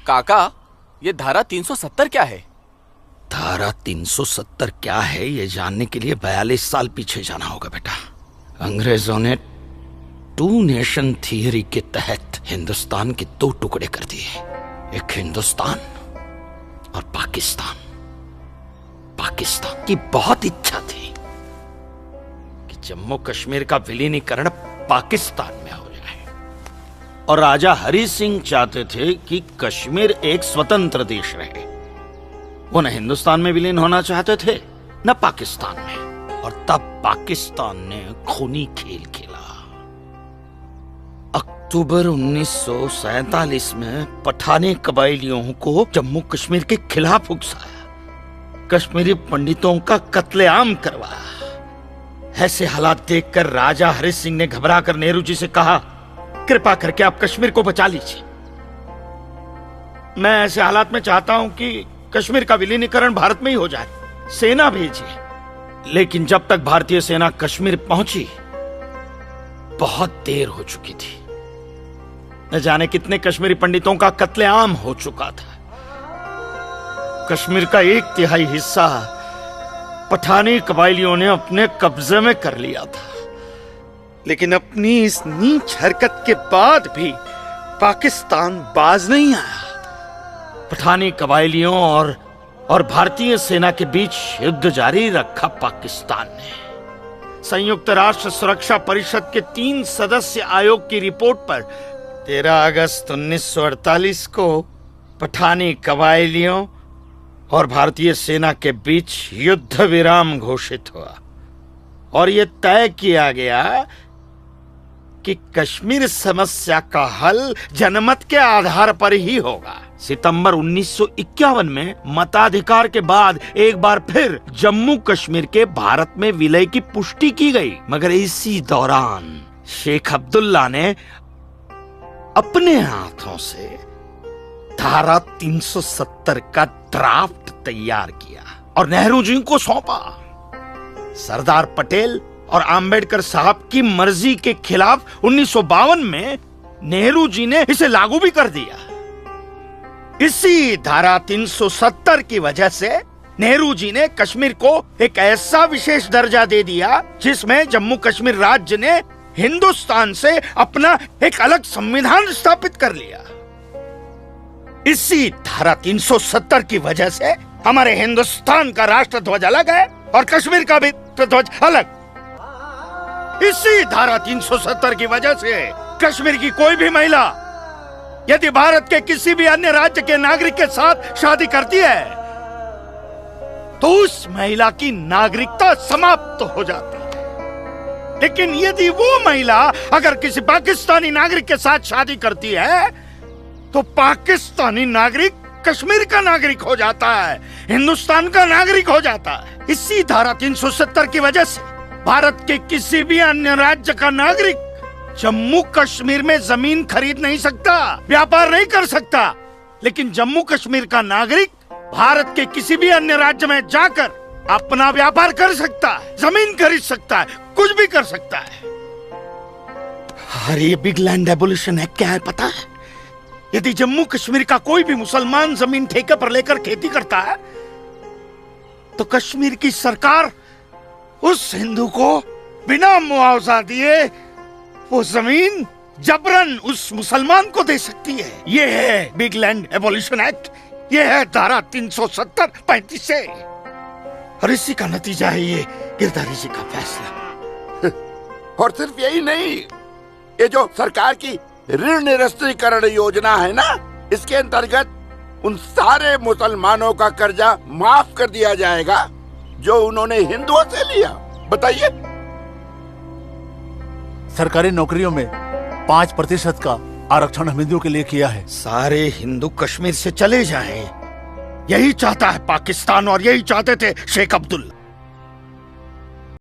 काका, ये धारा 370 क्या है? धारा 370 क्या है ये जानने के लिए 42 साल पीछे जाना होगा बेटा। अंग्रेजों ने टू नेशन थियरी के तहत हिंदुस्तान के दो टुकड़े कर दिए, एक हिंदुस्तान और पाकिस्तान। पाकिस्तान की बहुत इच्छा थी कि जम्मू कश्मीर का विलीनीकरण पाकिस्तान में हो जाए, और राजा हरि सिंह चाहते थे कि कश्मीर एक स्वतंत्र देश रहे। वो न हिंदुस्तान में विलीन होना चाहते थे न पाकिस्तान में, और तब पाकिस्तान ने खूनी खेल खेला। अक्टूबर 1947 में पठानी कबायलियों को जम्मू कश्मीर के खिलाफ उकसाया, कश्मीरी पंडितों का कत्लेआम करवाया। ऐसे हालात देखकर राजा हरि सिंह ने घबराकर नेहरू जी से कहा, कृपा करके आप कश्मीर को बचा लीजिए। मैं ऐसे हालात में चाहता हूं कि कश्मीर का विलीनीकरण भारत में ही हो जाए, सेना भेजिए। लेकिन जब तक भारतीय सेना कश्मीर पहुंची बहुत देर हो चुकी थी। न जाने कितने कश्मीरी पंडितों का कत्लेआम हो चुका था। कश्मीर का 1/3 हिस्सा पठानी कबायलियों ने अपने कब्जे में कर लिया था। लेकिन अपनी इस नीच हरकत के बाद भी पाकिस्तान बाज नहीं आया। पठानी कबायलियों और भारतीय सेना के बीच युद्ध जारी रखा पाकिस्तान ने। संयुक्त राष्ट्र सुरक्षा परिषद के 3 सदस्य आयोग की रिपोर्ट पर 13 अगस्त 1948 को पठानी कबायलियों और भारतीय सेना के बीच युद्ध विराम घोषित हुआ, और यह तय किया गया कि कश्मीर समस्या का हल जनमत के आधार पर ही होगा। सितंबर 1951 में मताधिकार के बाद एक बार फिर जम्मू कश्मीर के भारत में विलय की पुष्टि की गई, मगर इसी दौरान शेख अब्दुल्ला ने अपने हाथों से धारा 370 का ड्राफ्ट तैयार किया और नेहरू जी को सौंपा। सरदार पटेल और आम्बेडकर साहब की मर्जी के खिलाफ 1952 में नेहरू जी ने इसे लागू भी कर दिया। इसी धारा 370 की वजह से नेहरू जी ने कश्मीर को एक ऐसा विशेष दर्जा दे दिया जिसमें जम्मू कश्मीर राज्य ने हिंदुस्तान से अपना एक अलग संविधान स्थापित कर लिया। इसी धारा 370 की वजह से हमारे हिंदुस्तान का राष्ट्र ध्वज अलग है और कश्मीर का भी ध्वज अलग। इसी धारा 370 की वजह से कश्मीर की कोई भी महिला यदि भारत के किसी भी अन्य राज्य के नागरिक के साथ शादी करती है तो उस महिला की नागरिकता समाप्त हो जाती है। लेकिन यदि वो महिला अगर किसी पाकिस्तानी नागरिक के साथ शादी करती है तो पाकिस्तानी नागरिक कश्मीर का नागरिक हो जाता है, हिंदुस्तान का नागरिक हो जाता है। इसी धारा 370 की वजह से भारत के किसी भी अन्य राज्य का नागरिक जम्मू कश्मीर में जमीन खरीद नहीं सकता, व्यापार नहीं कर सकता। लेकिन जम्मू कश्मीर का नागरिक भारत के किसी भी अन्य राज्य में जाकर अपना व्यापार कर सकता है, जमीन खरीद सकता है, कुछ भी कर सकता है। अरे बिग लैंड एबोल्यूशन एक्ट क्या है पता है? यदि जम्मू कश्मीर का कोई भी मुसलमान जमीन ठेके पर लेकर खेती करता है तो कश्मीर की सरकार उस हिंदू को बिना मुआवजा दिए वो जमीन जबरन उस मुसलमान को दे सकती है। ये है बिग लैंड एबोल्यूशन एक्ट, ये है धारा 370-35 से, और इसी का नतीजा है ये गिरधारी जी का फैसला। और सिर्फ यही नहीं, ये जो सरकार की ऋण निरस्तीकरण योजना है ना, इसके अंतर्गत उन सारे मुसलमानों का कर्जा माफ कर दिया जाएगा जो उन्होंने हिंदुओं से लिया। बताइए। सरकारी नौकरियों में 5% का आरक्षण हम हिंदुओं के लिए किया है। सारे हिंदू कश्मीर से चले जाएं, यही चाहता है पाकिस्तान और यही चाहते थे शेख अब्दुल्ला।